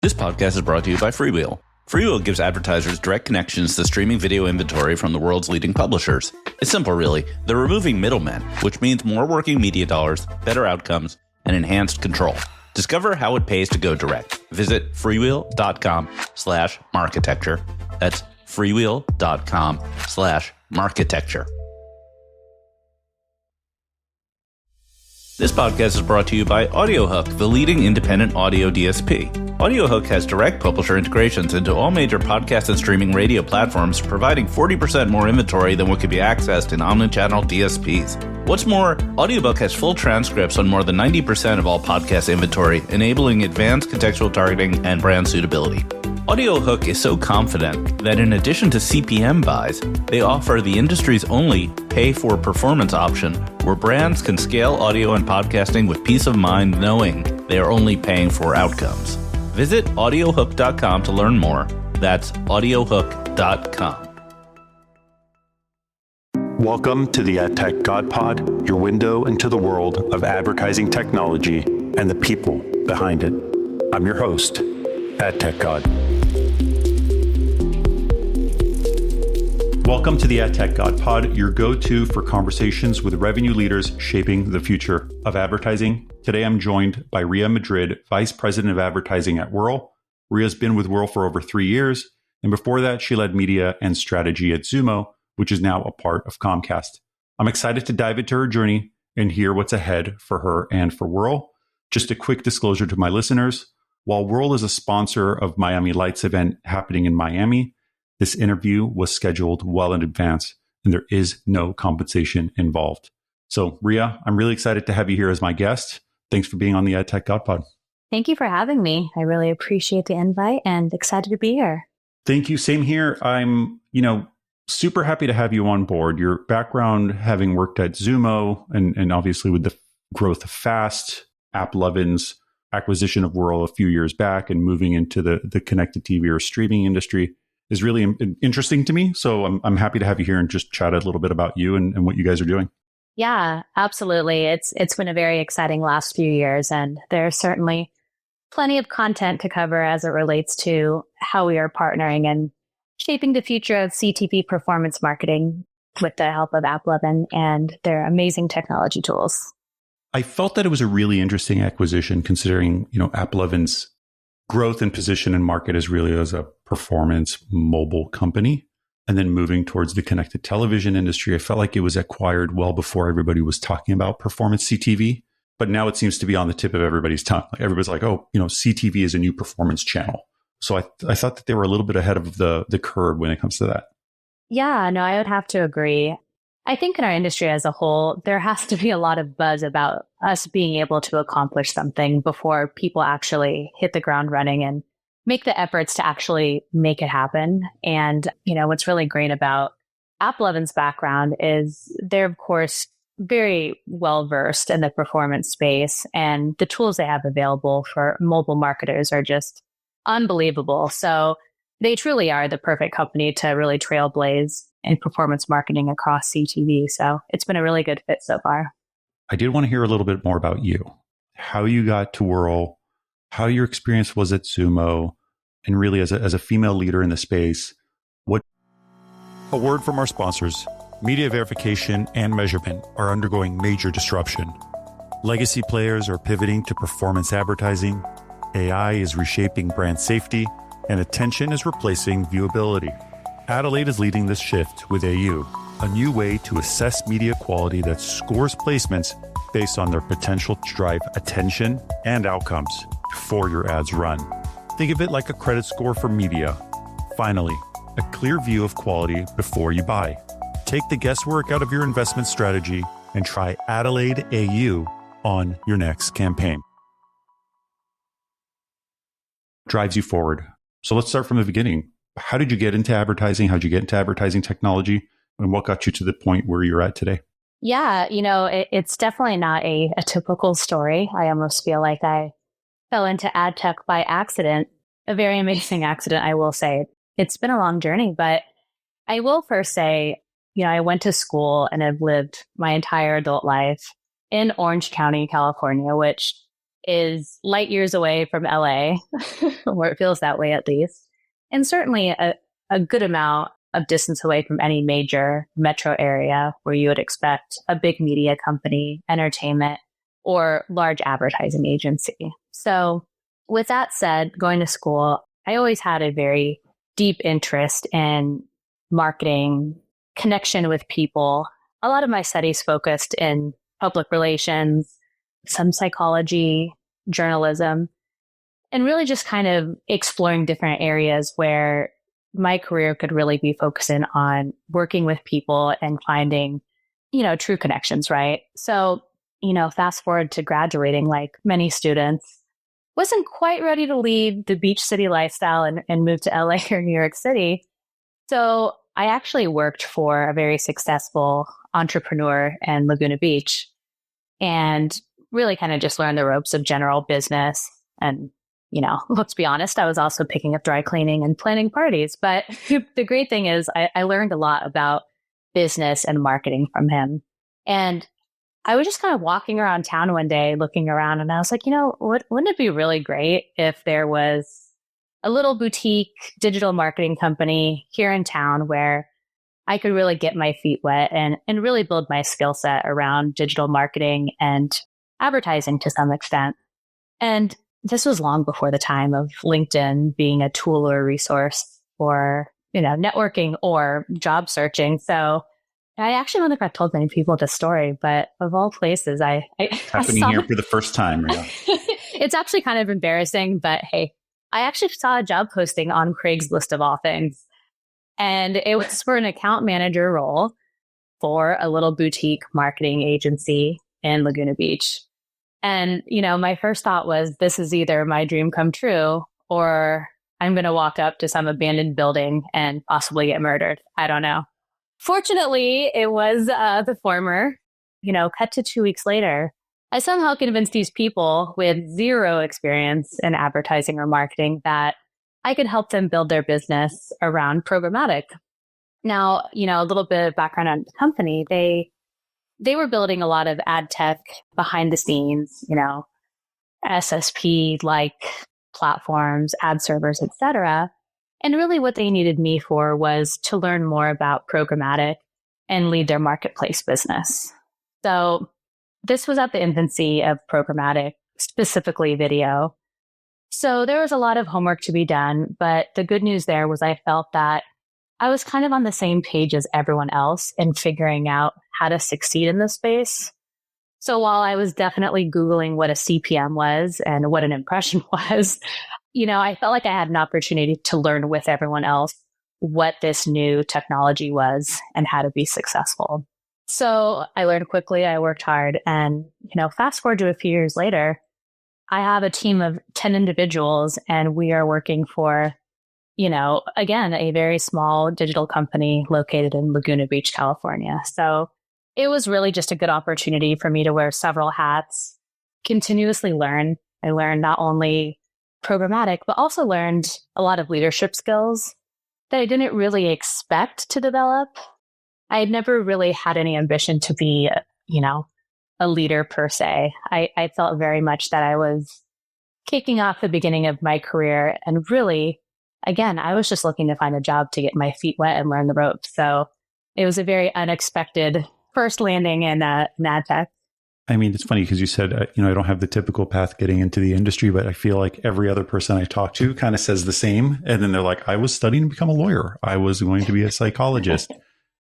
This podcast is brought to you by Freewheel. Freewheel gives advertisers direct connections to streaming video inventory from the world's leading publishers. It's simple, really. They're removing middlemen, which means more working media dollars, better outcomes, and enhanced control. Discover how it pays to go direct. Visit freewheel.com/marketecture. That's freewheel.com/marketecture. This podcast is brought to you by AudioHook, the leading independent audio DSP. AudioHook has direct publisher integrations into all major podcast and streaming radio platforms, providing 40% more inventory than what could be accessed in omnichannel DSPs. What's more, AudioBook has full transcripts on more than 90% of all podcast inventory, enabling advanced contextual targeting and brand suitability. AudioHook is so confident that in addition to CPM buys, they offer the industry's only pay-for-performance option where brands can scale audio and podcasting with peace of mind knowing they are only paying for outcomes. Visit audiohook.com to learn more. That's audiohook.com. Welcome to the AdTechGod Pod, your window into the world of advertising technology and the people behind it. I'm your host, AdTechGod. Welcome to the AdTechGod Pod, your go-to for conversations with revenue leaders shaping the future of advertising. Today, I'm joined by Ria Madrid, Vice President of Advertising at WURL. Ria's been with WURL for over 3 years, and before that, she led media and strategy at Xumo, which is now a part of Comcast. I'm excited to dive into her journey and hear what's ahead for her and for WURL. Just a quick disclosure to my listeners. While WURL is a sponsor of Miami Lights event happening in Miami, this interview was scheduled well in advance, and there is no compensation involved. So, Ria, I'm really excited to have you here as my guest. Thanks for being on the AdTechGod Pod. Thank you for having me. I really appreciate the invite and excited to be here. Thank you. Same here. I'm, super happy to have you on board. Your background, having worked at Xumo and obviously with the growth of Fast, AppLovin's acquisition of WURL a few years back and moving into the connected TV or streaming industry is really interesting to me. So I'm happy to have you here and just chat a little bit about you and what you guys are doing. Yeah, absolutely. It's been a very exciting last few years, and there's certainly plenty of content to cover as it relates to how we are partnering and shaping the future of CTV performance marketing with the help of AppLovin and their amazing technology tools. I felt that it was a really interesting acquisition considering, AppLovin's growth and position in market is really as a performance mobile company. And then moving towards the connected television industry, I felt like it was acquired well before everybody was talking about performance CTV. But now it seems to be on the tip of everybody's tongue. Like everybody's like, CTV is a new performance channel. So I thought that they were a little bit ahead of the curve when it comes to that. Yeah, no, I would have to agree. I think in our industry as a whole, there has to be a lot of buzz about us being able to accomplish something before people actually hit the ground running and make the efforts to actually make it happen. And, what's really great about AppLovin's background is they're, of course, very well versed in the performance space, and the tools they have available for mobile marketers are just unbelievable. So they truly are the perfect company to really trailblaze in performance marketing across CTV. So it's been a really good fit so far. I did want to hear a little bit more about you, how you got to WURL, how your experience was at Xumo, and really as a female leader in the space. A word from our sponsors. Media verification and measurement are undergoing major disruption. Legacy players are pivoting to performance advertising. AI is reshaping brand safety, and attention is replacing viewability. Adelaide is leading this shift with AU, a new way to assess media quality that scores placements based on their potential to drive attention and outcomes before your ads run. Think of it like a credit score for media. Finally, a clear view of quality before you buy. Take the guesswork out of your investment strategy and try Adelaide AU on your next campaign. Drives you forward. So let's start from the beginning. How did you get into advertising? How did you get into advertising technology? And what got you to the point where you're at today? Yeah, it's definitely not a typical story. I almost feel like I fell into ad tech by accident. A very amazing accident, I will say. It's been a long journey, but I will first say, I went to school and have lived my entire adult life in Orange County, California, which is light years away from LA, or it feels that way at least, and certainly a good amount of distance away from any major metro area where you would expect a big media company, entertainment, or large advertising agency. So with that said, going to school, I always had a very deep interest in marketing, connection with people. A lot of my studies focused in public relations, some psychology, journalism, and really just kind of exploring different areas where my career could really be focusing on working with people and finding, true connections, right? So, fast forward to graduating, like many students, wasn't quite ready to leave the beach city lifestyle and move to LA or New York City. So I actually worked for a very successful entrepreneur in Laguna Beach and really kind of just learned the ropes of general business. And, let's be honest, I was also picking up dry cleaning and planning parties. But the great thing is I learned a lot about business and marketing from him. And I was just kind of walking around town one day, looking around, and I was like, wouldn't it be really great if there was a little boutique digital marketing company here in town where I could really get my feet wet and really build my skill set around digital marketing and advertising to some extent. And this was long before the time of LinkedIn being a tool or a resource for, networking or job searching. So I actually don't think I've told many people this story, but of all places, happening here for the first time. Yeah. It's actually kind of embarrassing, but hey, I actually saw a job posting on Craigslist of all things, and it was for an account manager role for a little boutique marketing agency in Laguna Beach. And, my first thought was, this is either my dream come true or I'm going to walk up to some abandoned building and possibly get murdered. I don't know. Fortunately, it was the former. Cut to 2 weeks later, I somehow convinced these people with zero experience in advertising or marketing that I could help them build their business around programmatic. Now, a little bit of background on the company. They were building a lot of ad tech behind the scenes, SSP-like platforms, ad servers, etc. And really what they needed me for was to learn more about programmatic and lead their marketplace business. So this was at the infancy of programmatic, specifically video. So there was a lot of homework to be done, but the good news there was I felt that I was kind of on the same page as everyone else in figuring out how to succeed in this space. So while I was definitely Googling what a CPM was and what an impression was, I felt like I had an opportunity to learn with everyone else what this new technology was and how to be successful. So I learned quickly, I worked hard, and, fast forward to a few years later, I have a team of 10 individuals and we are working for, again, a very small digital company located in Laguna Beach, California. So it was really just a good opportunity for me to wear several hats, continuously learn. I learned not only programmatic, but also learned a lot of leadership skills that I didn't really expect to develop. I had never really had any ambition to be, a leader per se. I felt very much that I was kicking off the beginning of my career. And really, again, I was just looking to find a job to get my feet wet and learn the ropes. So it was a very unexpected first landing in ad tech. I mean, it's funny because you said, I don't have the typical path getting into the industry, but I feel like every other person I talk to kind of says the same. And then they're like, I was studying to become a lawyer. I was going to be a psychologist.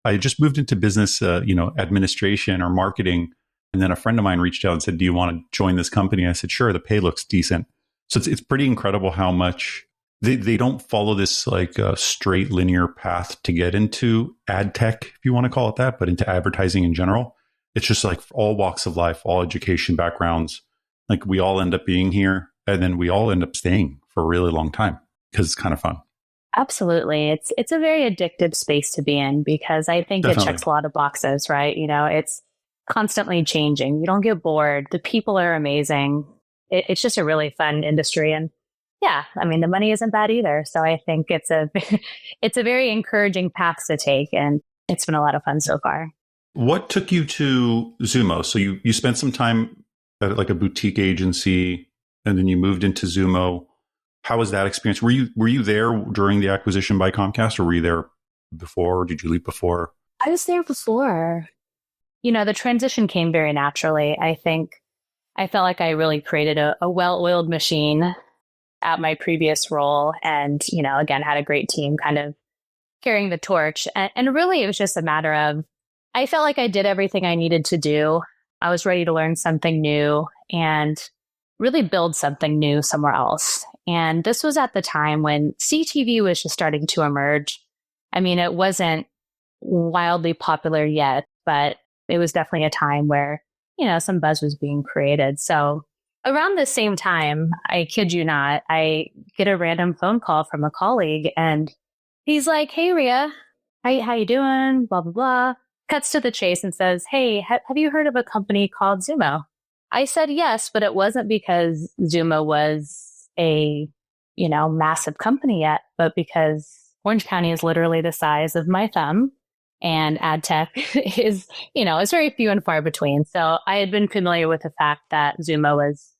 I just moved into business, administration or marketing. And then a friend of mine reached out and said, do you want to join this company? I said, sure, the pay looks decent. So it's pretty incredible how much they don't follow this like straight linear path to get into ad tech, if you want to call it that, but into advertising in general. It's just like all walks of life, all education backgrounds. Like we all end up being here and then we all end up staying for a really long time because it's kind of fun. Absolutely. It's a very addictive space to be in because I think Definitely. It checks a lot of boxes, right? It's constantly changing. You don't get bored. The people are amazing. It's just a really fun industry. And yeah, I mean, the money isn't bad either. So I think it's a very encouraging path to take. And it's been a lot of fun so far. What took you to Xumo? So you spent some time at like a boutique agency and then you moved into Xumo. How was that experience? Were you there during the acquisition by Comcast, or were you there before, or did you leave before? I was there before. The transition came very naturally. I think I felt like I really created a well-oiled machine at my previous role, and, again, had a great team kind of carrying the torch. And really, it was just a matter of, I felt like I did everything I needed to do. I was ready to learn something new and really build something new somewhere else. And this was at the time when CTV was just starting to emerge. I mean, it wasn't wildly popular yet, but it was definitely a time where, some buzz was being created. So around the same time, I kid you not, I get a random phone call from a colleague, and he's like, "Hey, Ria, how you doing? Blah, blah, blah." Cuts to the chase and says, "Hey, have you heard of a company called Xumo?" I said yes, but it wasn't because Xumo was a, massive company yet, but because Orange County is literally the size of my thumb, and ad tech is very few and far between. So I had been familiar with the fact that Xumo was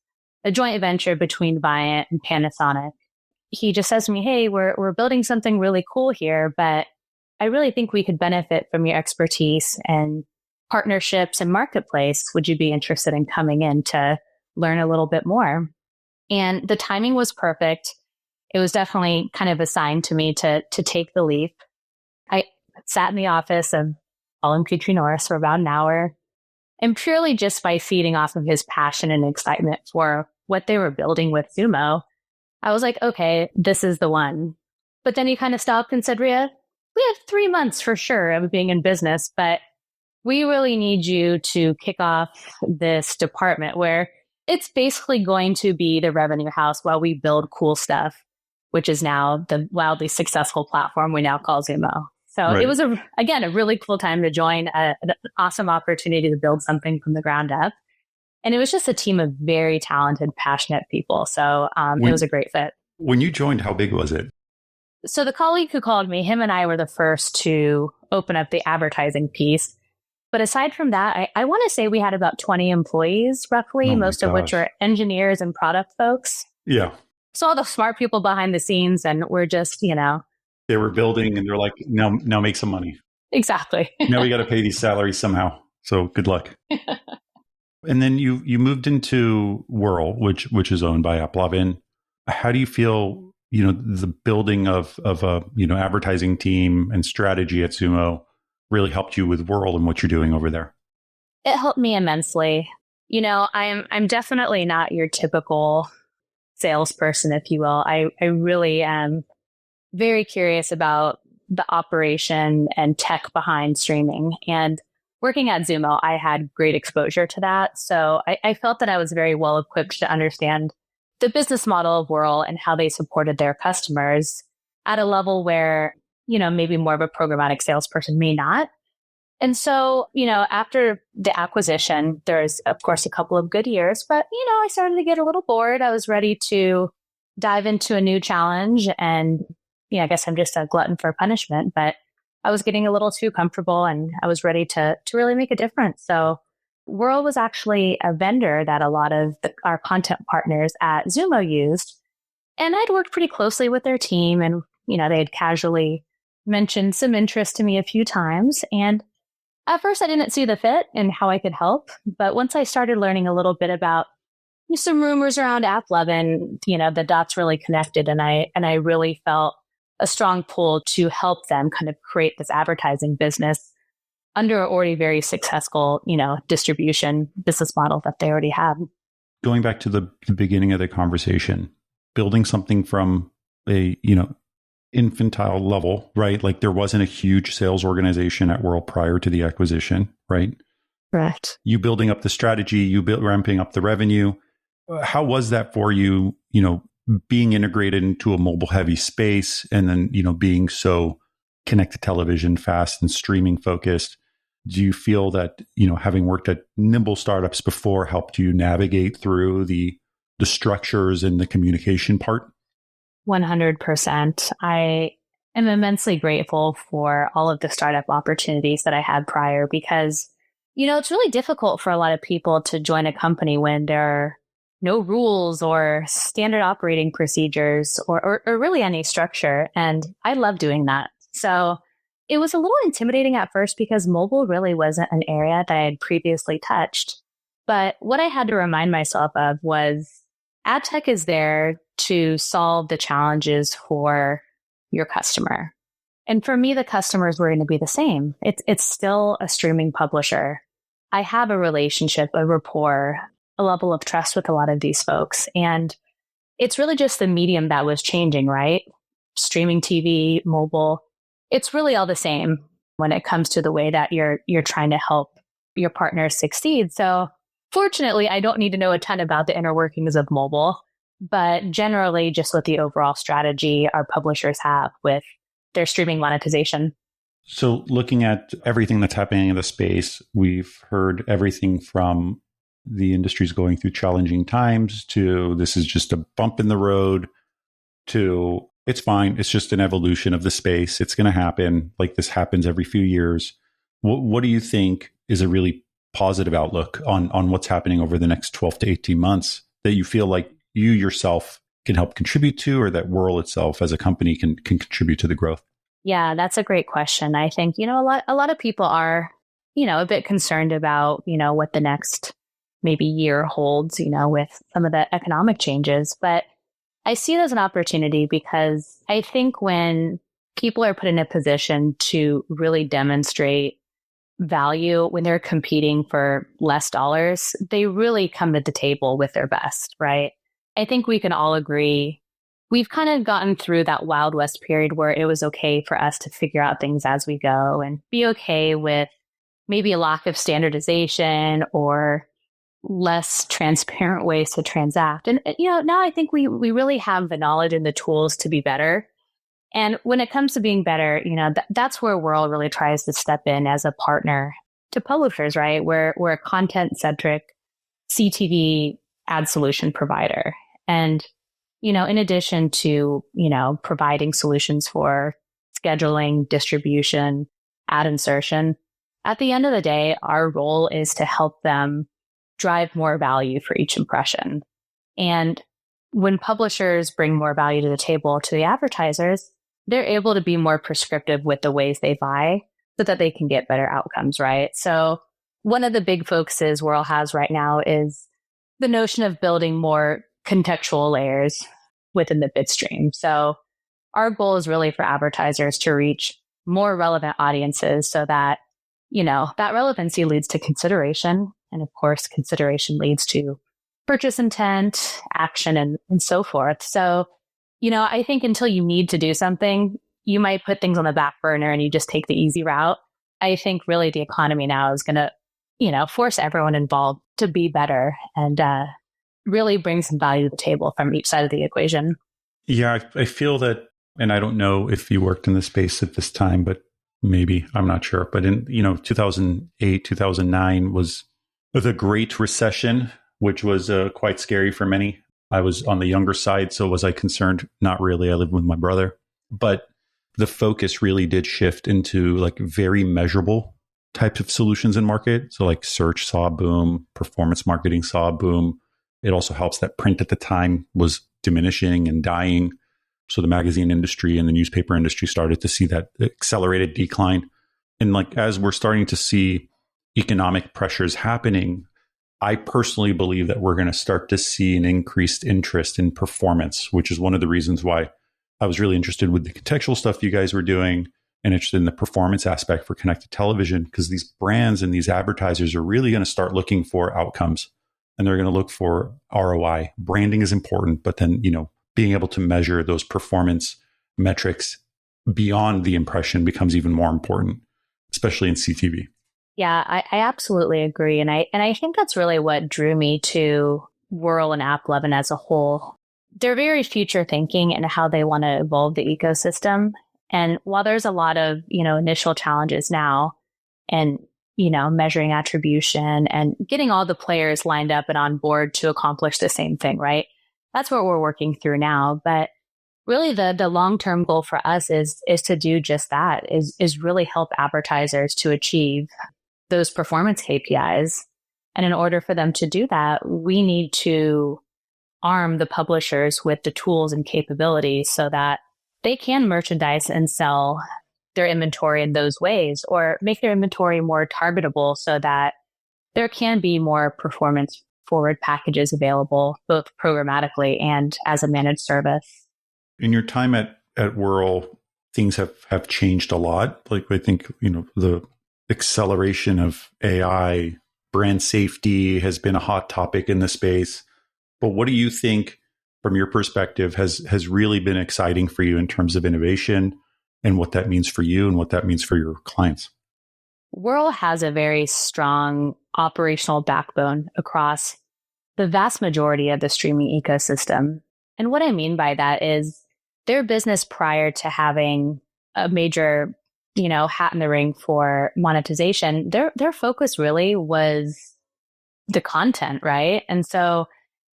a joint venture between Viant and Panasonic. He just says to me, "Hey, we're building something really cool here, but I really think we could benefit from your expertise and partnerships and marketplace. Would you be interested in coming in to learn a little bit more?" And the timing was perfect. It was definitely kind of assigned to me to take the leap. I sat in the office of Colin Petrie Norris for about an hour, and purely just by feeding off of his passion and excitement for what they were building with Xumo, I was like, okay, this is the one. But then he kind of stopped and said, "Ria, we have 3 months for sure of being in business, but we really need you to kick off this department where it's basically going to be the revenue house while we build cool stuff," which is now the wildly successful platform we now call Xumo. So Right. It was, a really cool time to join, an awesome opportunity to build something from the ground up. And it was just a team of very talented, passionate people. So it was a great fit. When you joined, how big was it? So the colleague who called me, him and I were the first to open up the advertising piece. But aside from that, I want to say we had about 20 employees, roughly, Oh most of which were engineers and product folks. Yeah. So all the smart people behind the scenes, and we're just, They were building and they're like, now make some money. Exactly. Now we got to pay these salaries somehow. So good luck. And then you moved into WURL, which is owned by AppLovin. How do you feel, the building of a, advertising team and strategy at Xumo really helped you with WURL and what you're doing over there? It helped me immensely. I'm definitely not your typical salesperson, if you will. I really am very curious about the operation and tech behind streaming. And working at Xumo, I had great exposure to that. So I felt that I was very well equipped to understand the business model of WURL and how they supported their customers at a level where, maybe more of a programmatic salesperson may not. And so, after the acquisition, there's, of course, a couple of good years, but, I started to get a little bored. I was ready to dive into a new challenge. And, I guess I'm just a glutton for punishment, but I was getting a little too comfortable and I was ready to really make a difference. So WURL was actually a vendor that a lot of our content partners at Xumo used. And I'd worked pretty closely with their team, and, they had casually mentioned some interest to me a few times. And at first I didn't see the fit and how I could help. But once I started learning a little bit about some rumors around AppLovin, the dots really connected. And I really felt a strong pull to help them kind of create this advertising business under an already very successful, distribution business model that they already had. Going back to the beginning of the conversation, building something from a, infantile level, right? Like there wasn't a huge sales organization at WURL prior to the acquisition, right? Correct. You building up the strategy, you ramping up the revenue. How was that for you, being integrated into a mobile heavy space and then, being so connected television fast and streaming focused? Do you feel that, having worked at nimble startups before helped you navigate through the structures and the communication part? 100%. I am immensely grateful for all of the startup opportunities that I had prior because, it's really difficult for a lot of people to join a company when they're no rules or standard operating procedures or really any structure. And I love doing that. So it was a little intimidating at first because mobile really wasn't an area that I had previously touched. But what I had to remind myself of was ad tech is there to solve the challenges for your customer. And for me, the customers were going to be the same. It's still a streaming publisher. I have a relationship, a rapport, a level of trust with a lot of these folks. And it's really just the medium that was changing, right? Streaming TV, mobile, it's really all the same when it comes to the way that you're trying to help your partners succeed. So fortunately, I don't need to know a ton about the inner workings of mobile, but generally just what the overall strategy our publishers have with their streaming monetization. So looking at everything that's happening in the space, we've heard everything from the industry's going through challenging times to this is just a bump in the road to it's fine. It's just an evolution of the space. It's going to happen. Like this happens every few years. What do you think is a really positive outlook on what's happening over the next 12 to 18 months that you feel like you yourself can help contribute to, or that WURL itself as a company can contribute to the growth? Yeah, that's a great question. I think, a lot of people are, a bit concerned about, what the next maybe year holds, with some of the economic changes. But I see it as an opportunity because I think when people are put in a position to really demonstrate value when they're competing for less dollars, they really come to the table with their best, right? I think we can all agree we've kind of gotten through that Wild West period where it was okay for us to figure out things as we go and be okay with maybe a lack of standardization or less transparent ways to transact. And, now I think we really have the knowledge and the tools to be better. And when it comes to being better, that's where WURL really tries to step in as a partner to publishers, right? We're a content-centric CTV ad solution provider. And, in addition to, providing solutions for scheduling, distribution, ad insertion, at the end of the day, our role is to help them drive more value for each impression. And when publishers bring more value to the table to the advertisers, they're able to be more prescriptive with the ways they buy so that they can get better outcomes, right? So one of the big focuses WURL has right now is the notion of building more contextual layers within the bid stream. So our goal is really for advertisers to reach more relevant audiences so that, that relevancy leads to consideration. And of course, consideration leads to purchase intent, action, and so forth. So, I think until you need to do something, you might put things on the back burner and you just take the easy route. I think really the economy now is going to, force everyone involved to be better and really bring some value to the table from each side of the equation. Yeah, I feel that, and I don't know if you worked in the space at this time, but maybe, I'm not sure. But in, 2008, 2009 was the Great Recession, which was quite scary for many. I was on the younger side, so was I concerned? Not really. I lived with my brother. But the focus really did shift into like very measurable types of solutions in market. So like search saw a boom, performance marketing saw a boom. It also helps that print at the time was diminishing and dying. So the magazine industry and the newspaper industry started to see that accelerated decline. And like as we're starting to see economic pressures happening, I personally believe that we're going to start to see an increased interest in performance, which is one of the reasons why I was really interested with the contextual stuff you guys were doing and interested in the performance aspect for connected television, because these brands and these advertisers are really going to start looking for outcomes and they're going to look for ROI. Branding is important, but then, being able to measure those performance metrics beyond the impression becomes even more important, especially in CTV. Yeah, I absolutely agree. And I think that's really what drew me to WURL and AppLovin as a whole. They're very future thinking in how they want to evolve the ecosystem. And while there's a lot of, initial challenges now and, measuring attribution and getting all the players lined up and on board to accomplish the same thing, right? That's what we're working through now. But really the long-term goal for us is to do just that, is really help advertisers to achieve those performance KPIs. And in order for them to do that, we need to arm the publishers with the tools and capabilities so that they can merchandise and sell their inventory in those ways, or make their inventory more targetable so that there can be more performance forward packages available, both programmatically and as a managed service. In your time at WURL, things have changed a lot. Like I think, the acceleration of AI, brand safety has been a hot topic in the space. But what do you think, from your perspective, has really been exciting for you in terms of innovation and what that means for you and what that means for your clients? WURL has a very strong operational backbone across the vast majority of the streaming ecosystem. And what I mean by that is their business prior to having a major, hat in the ring for monetization, their focus really was the content, right? And so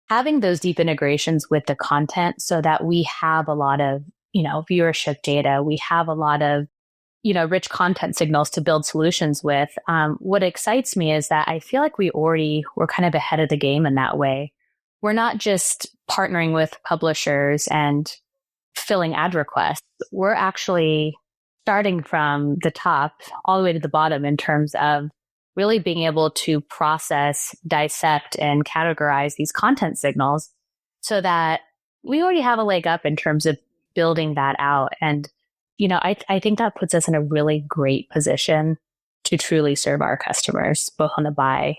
having those deep integrations with the content so that we have a lot of, viewership data, we have a lot of, rich content signals to build solutions with. What excites me is that I feel like we're kind of ahead of the game in that way. We're not just partnering with publishers and filling ad requests. We're actually starting from the top all the way to the bottom in terms of really being able to process, dissect, and categorize these content signals so that we already have a leg up in terms of building that out. And, I think that puts us in a really great position to truly serve our customers, both on the buy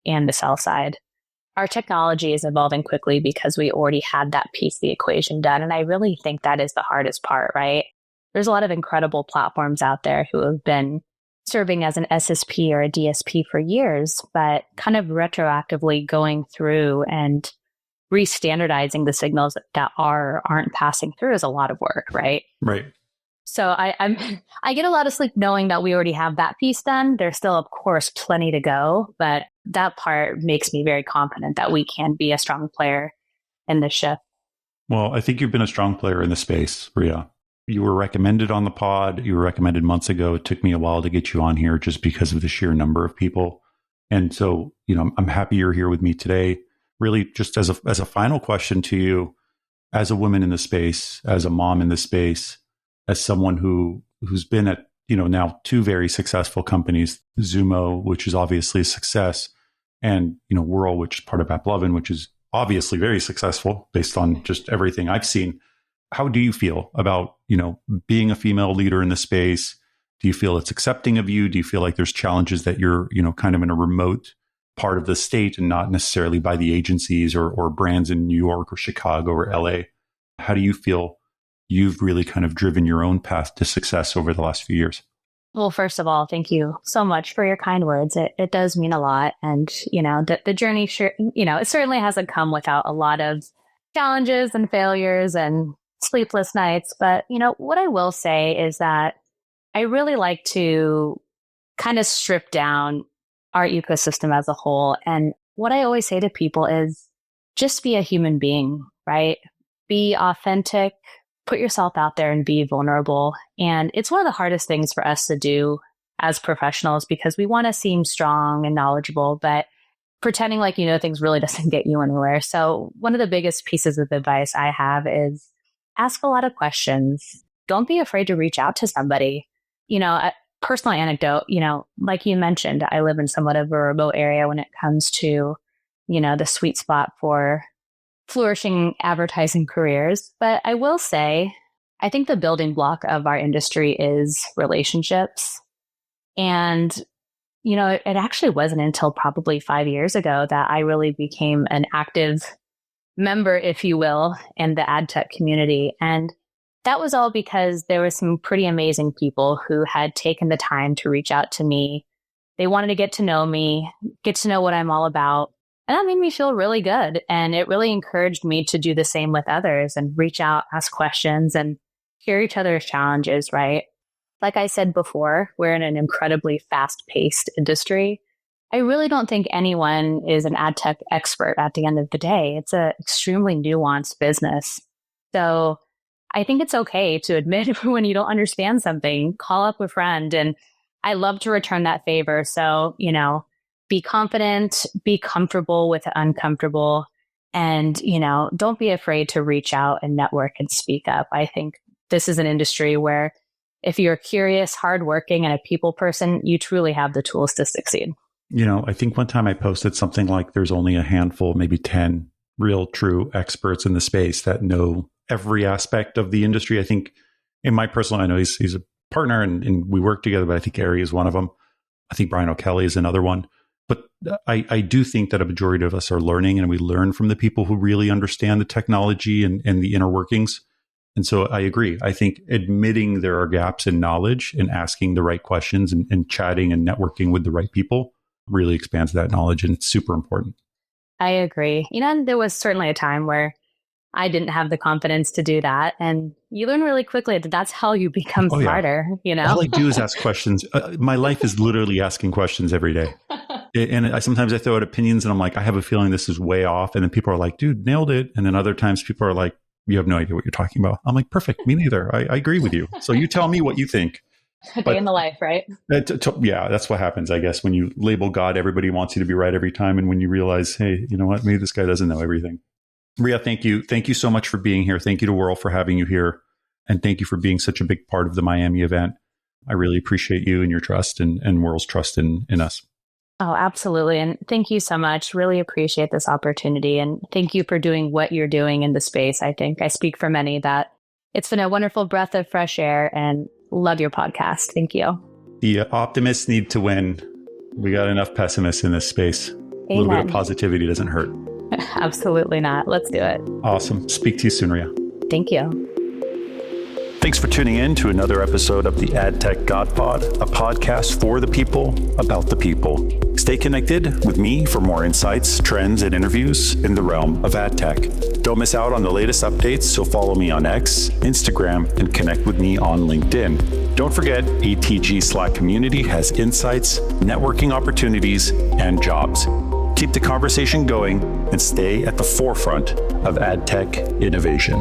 and the sell side. Our technology is evolving quickly because we already had that piece of the equation done. And I really think that is the hardest part, right? There's a lot of incredible platforms out there who have been serving as an SSP or a DSP for years, but kind of retroactively going through and re-standardizing the signals that aren't passing through is a lot of work, right? Right. So I get a lot of sleep knowing that we already have that piece done. There's still, of course, plenty to go, but that part makes me very confident that we can be a strong player in this shift. Well, I think you've been a strong player in the space, Ria. You were recommended on the pod. You were recommended months ago. It took me a while to get you on here just because of the sheer number of people. And so, I'm happy you're here with me today. Really, just as a final question to you, as a woman in the space, as a mom in the space, as someone who's been at, now two very successful companies, Xumo, which is obviously a success, and, WURL, which is part of AppLovin, which is obviously very successful based on just everything I've seen. How do you feel about, being a female leader in the space? Do you feel it's accepting of you? Do you feel like there's challenges that you're, kind of in a remote part of the state and not necessarily by the agencies or brands in New York or Chicago or LA? How do you feel you've really kind of driven your own path to success over the last few years? Well, first of all, thank you so much for your kind words. It does mean a lot. And, the journey, sure, it certainly hasn't come without a lot of challenges and failures and sleepless nights. But, what I will say is that I really like to kind of strip down our ecosystem as a whole. And what I always say to people is just be a human being, right? Be authentic, put yourself out there and be vulnerable. And it's one of the hardest things for us to do as professionals because we want to seem strong and knowledgeable, but pretending like you know things really doesn't get you anywhere. So one of the biggest pieces of advice I have is ask a lot of questions. Don't be afraid to reach out to somebody. A personal anecdote, like you mentioned, I live in somewhat of a remote area when it comes to, the sweet spot for flourishing advertising careers. But I will say, I think the building block of our industry is relationships. And, it actually wasn't until probably 5 years ago that I really became an active member, if you will, in the ad tech community. And that was all because there were some pretty amazing people who had taken the time to reach out to me. They wanted to get to know me, get to know what I'm all about. And that made me feel really good. And it really encouraged me to do the same with others and reach out, ask questions, and hear each other's challenges, right? Like I said before, we're in an incredibly fast-paced industry. I really don't think anyone is an ad tech expert at the end of the day. It's an extremely nuanced business. So I think it's okay to admit when you don't understand something, call up a friend. And I love to return that favor. So, be confident, be comfortable with the uncomfortable. And, don't be afraid to reach out and network and speak up. I think this is an industry where if you're curious, hardworking, and a people person, you truly have the tools to succeed. I think one time I posted something like there's only a handful, maybe 10 real true experts in the space that know every aspect of the industry. I think in my personal, I know he's a partner and we work together, but I think Ari is one of them. I think Brian O'Kelly is another one. But I do think that a majority of us are learning, and we learn from the people who really understand the technology and the inner workings. And so I agree. I think admitting there are gaps in knowledge and asking the right questions and chatting and networking with the right people really expands that knowledge, and it's super important. I agree. And there was certainly a time where I didn't have the confidence to do that. And you learn really quickly that that's how you become smarter, All I do is ask questions. My life is literally asking questions every day. And sometimes I throw out opinions and I'm like, I have a feeling this is way off. And then people are like, dude, nailed it. And then other times people are like, you have no idea what you're talking about. I'm like, perfect. Me neither. I agree with you. So you tell me what you think. A day in the life, right? Yeah, that's what happens, I guess. When you label God, everybody wants you to be right every time. And when you realize, hey, you know what? Maybe this guy doesn't know everything. Ria, thank you. Thank you so much for being here. Thank you to WURL for having you here. And thank you for being such a big part of the Miami event. I really appreciate you and your trust and WURL's trust in us. Oh, absolutely. And thank you so much. Really appreciate this opportunity. And thank you for doing what you're doing in the space. I think I speak for many that it's been a wonderful breath of fresh air, and love your podcast. Thank you. The optimists need to win. We got enough pessimists in this space. Amen. A little bit of positivity doesn't hurt. Absolutely not. Let's do it. Awesome. Speak to you soon, Ria. Thank you. Thanks for tuning in to another episode of the AdTechGod Pod, a podcast for the people, about the people. Stay connected with me for more insights, trends, and interviews in the realm of ad tech. Don't miss out on the latest updates, so follow me on X, Instagram, and connect with me on LinkedIn. Don't forget, ATG Slack community has insights, networking opportunities, and jobs. Keep the conversation going and stay at the forefront of ad tech innovation.